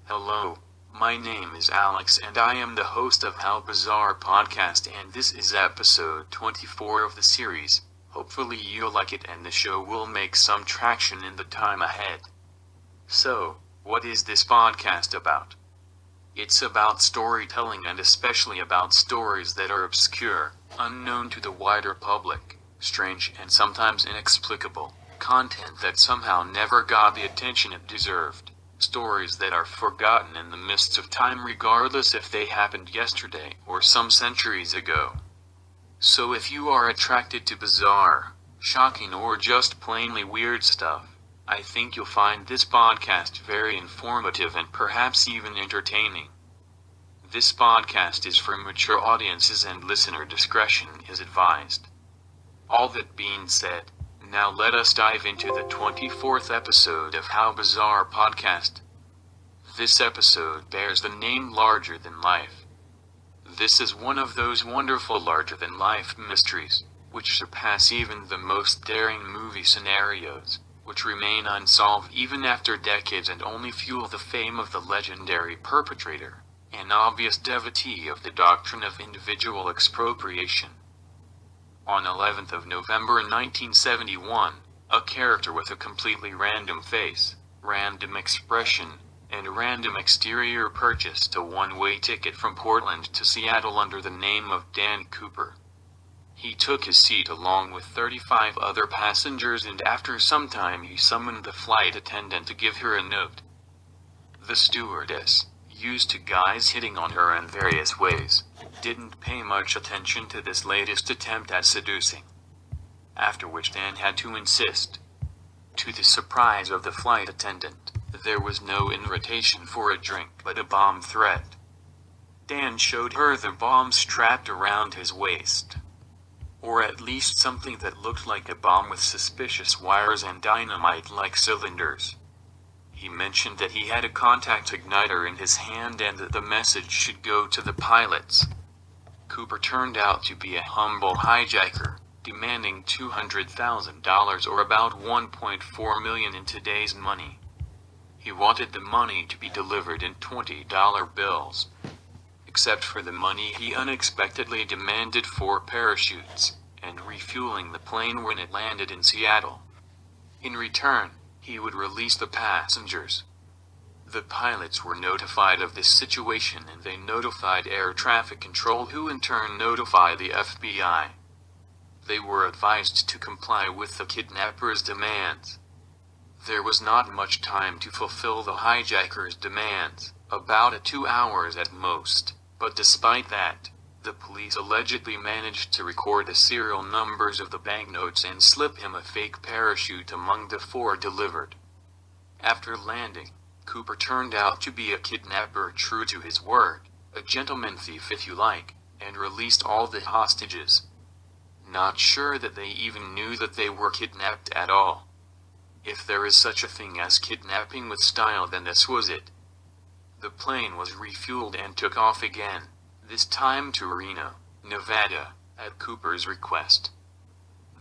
Hello, my name is Alex and I am the host of How Bizarre Podcast, and this is episode 24 of the series. Hopefully you'll like it and the show will make some traction in the time ahead. So, what is this podcast about? It's about storytelling, and especially about stories that are obscure, unknown to the wider public, strange and sometimes inexplicable, content that somehow never got the attention it deserved. Stories that are forgotten in the mists of time regardless if they happened yesterday or some centuries ago. So if you are attracted to bizarre, shocking or just plainly weird stuff, I think you'll find this podcast very informative and perhaps even entertaining. This podcast is for mature audiences and listener discretion is advised. All that being said, now let us dive into the 24th episode of How Bizarre Podcast. This episode bears the name Larger Than Life. This is one of those wonderful larger-than-life mysteries, which surpass even the most daring movie scenarios, which remain unsolved even after decades and only fuel the fame of the legendary perpetrator, an obvious devotee of the doctrine of individual expropriation. On 11th of November 1971, a character with a completely random face, random expression, and random exterior purchased a one-way ticket from Portland to Seattle under the name of Dan Cooper. He took his seat along with 35 other passengers, and after some time he summoned the flight attendant to give her a note. The stewardess, used to guys hitting on her in various ways, didn't pay much attention to this latest attempt at seducing. After which Dan had to insist. To the surprise of the flight attendant, there was no invitation for a drink but a bomb threat. Dan showed her the bomb strapped around his waist. Or at least something that looked like a bomb with suspicious wires and dynamite-like cylinders. He mentioned that he had a contact igniter in his hand and that the message should go to the pilots. Cooper turned out to be a humble hijacker, demanding $200,000 or about $1.4 million in today's money. He wanted the money to be delivered in $20 bills. Except for the money, he unexpectedly demanded 4 parachutes, and refueling the plane when it landed in Seattle. In return, he would release the passengers. The pilots were notified of this situation and they notified air traffic control, who in turn notified the FBI. They were advised to comply with the kidnapper's demands. There was not much time to fulfill the hijacker's demands, about 2 hours at most, but despite that, the police allegedly managed to record the serial numbers of the banknotes and slip him a fake parachute among the 4 delivered. After landing, Cooper turned out to be a kidnapper true to his word, a gentleman thief if you like, and released all the hostages. Not sure that they even knew that they were kidnapped at all. If there is such a thing as kidnapping with style, then this was it. The plane was refueled and took off again, this time to Reno, Nevada, at Cooper's request.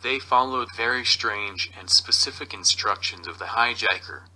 They followed very strange and specific instructions of the hijacker.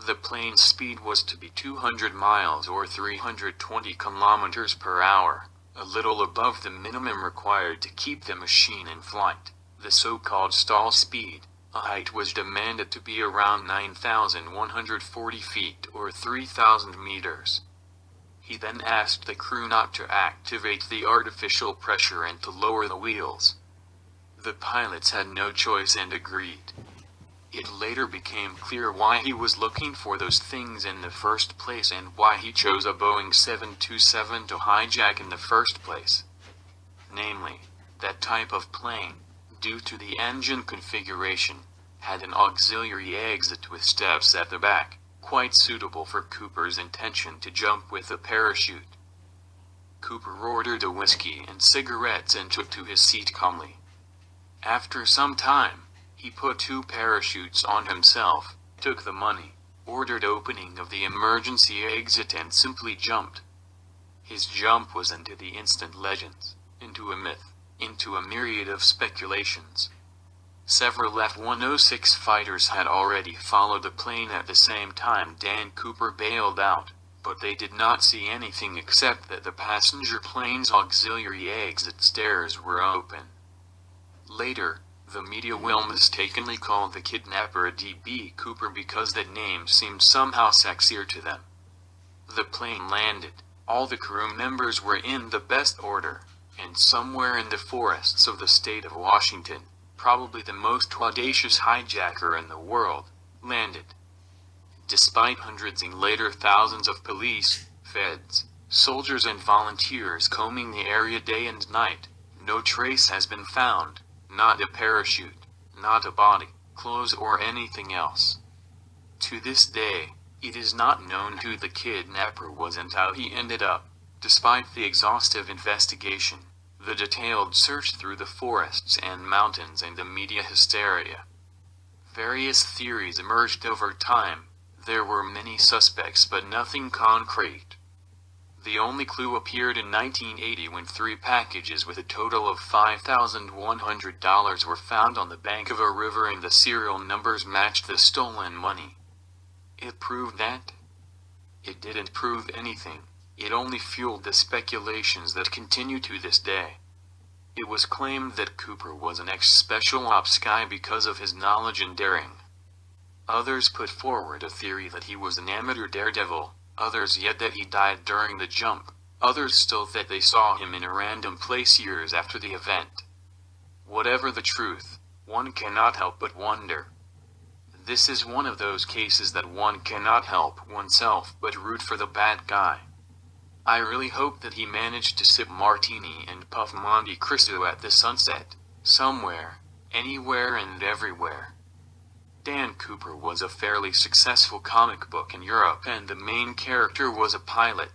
The plane's speed was to be 200 miles or 320 kilometers per hour, a little above the minimum required to keep the machine in flight, the so-called stall speed. A height was demanded to be around 9,140 feet or 3,000 meters. He then asked the crew not to activate the artificial pressure and to lower the wheels. The pilots had no choice and agreed. It later became clear why he was looking for those things in the first place and why he chose a Boeing 727 to hijack in the first place. Namely, that type of plane, due to the engine configuration, had an auxiliary exit with steps at the back, quite suitable for Cooper's intention to jump with a parachute. Cooper ordered a whiskey and cigarettes and took to his seat calmly. After some time, he put 2 parachutes on himself, took the money, ordered opening of the emergency exit and simply jumped. His jump was into the instant legends, into a myth, into a myriad of speculations. Several F-106 fighters had already followed the plane at the same time Dan Cooper bailed out, but they did not see anything except that the passenger plane's auxiliary exit stairs were open. Later, the media will mistakenly call the kidnapper D.B. Cooper because that name seemed somehow sexier to them. The plane landed, all the crew members were in the best order, and somewhere in the forests of the state of Washington, probably the most audacious hijacker in the world, landed. Despite hundreds and later thousands of police, feds, soldiers and volunteers combing the area day and night, no trace has been found, not a parachute, not a body, clothes or anything else. To this day, it is not known who the kidnapper was and how he ended up, despite the exhaustive investigation, the detailed search through the forests and mountains and the media hysteria. Various theories emerged over time. There were many suspects but nothing concrete. The only clue appeared in 1980 when 3 packages with a total of $5,100 were found on the bank of a river and the serial numbers matched the stolen money. It proved that? It didn't prove anything. It only fueled the speculations that continue to this day. It was claimed that Cooper was an ex-special ops guy because of his knowledge and daring. Others put forward a theory that he was an amateur daredevil, others yet that he died during the jump, others still that they saw him in a random place years after the event. Whatever the truth, one cannot help but wonder. This is one of those cases that one cannot help oneself but root for the bad guy. I really hope that he managed to sip martini and puff Monte Cristo at the sunset, somewhere, anywhere and everywhere. Dan Cooper was a fairly successful comic book in Europe and the main character was a pilot.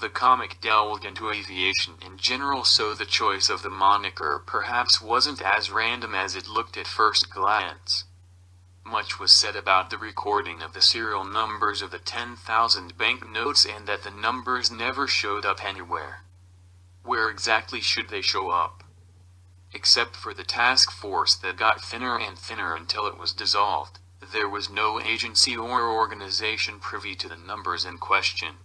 The comic delved into aviation in general, so the choice of the moniker perhaps wasn't as random as it looked at first glance. Much was said about the recording of the serial numbers of the 10,000 banknotes and that the numbers never showed up anywhere. Where exactly should they show up? Except for the task force that got thinner and thinner until it was dissolved, there was no agency or organization privy to the numbers in question.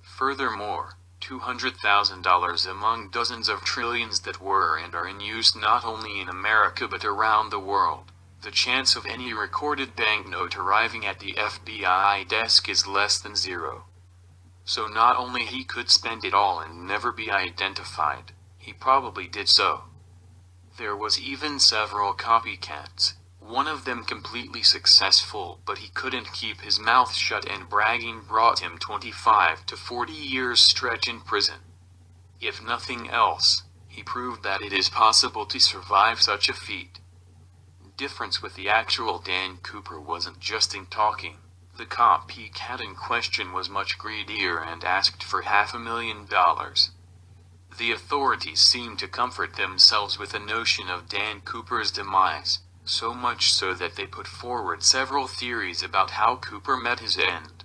Furthermore, $200,000 among dozens of trillions that were and are in use not only in America but around the world. The chance of any recorded banknote arriving at the FBI desk is less than zero. So not only he could spend it all and never be identified, he probably did so. There was even several copycats, one of them completely successful, but he couldn't keep his mouth shut and bragging brought him 25 to 40 years stretch in prison. If nothing else, he proved that it is possible to survive such a feat. Difference with the actual Dan Cooper wasn't just in talking. The copycat in question was much greedier and asked for $500,000. The authorities seemed to comfort themselves with the notion of Dan Cooper's demise, so much so that they put forward several theories about how Cooper met his end.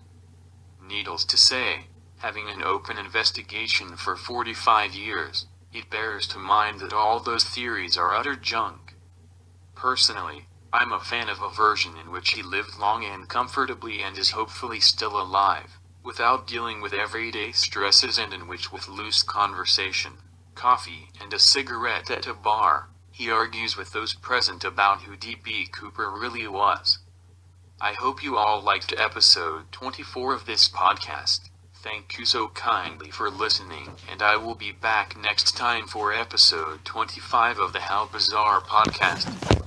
Needless to say, having an open investigation for 45 years, it bears to mind that all those theories are utter junk. Personally, I'm a fan of a version in which he lived long and comfortably and is hopefully still alive, without dealing with everyday stresses, and in which with loose conversation, coffee and a cigarette at a bar, he argues with those present about who D.B. Cooper really was. I hope you all liked episode 24 of this podcast. Thank you so kindly for listening, and I will be back next time for episode 25 of the How Bizarre podcast.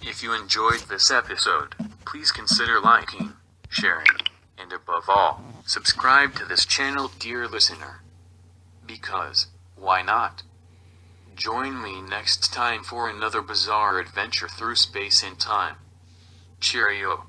If you enjoyed this episode, please consider liking, sharing, and above all, subscribe to this channel, dear listener. Because, why not? Join me next time for another bizarre adventure through space and time. Cheerio.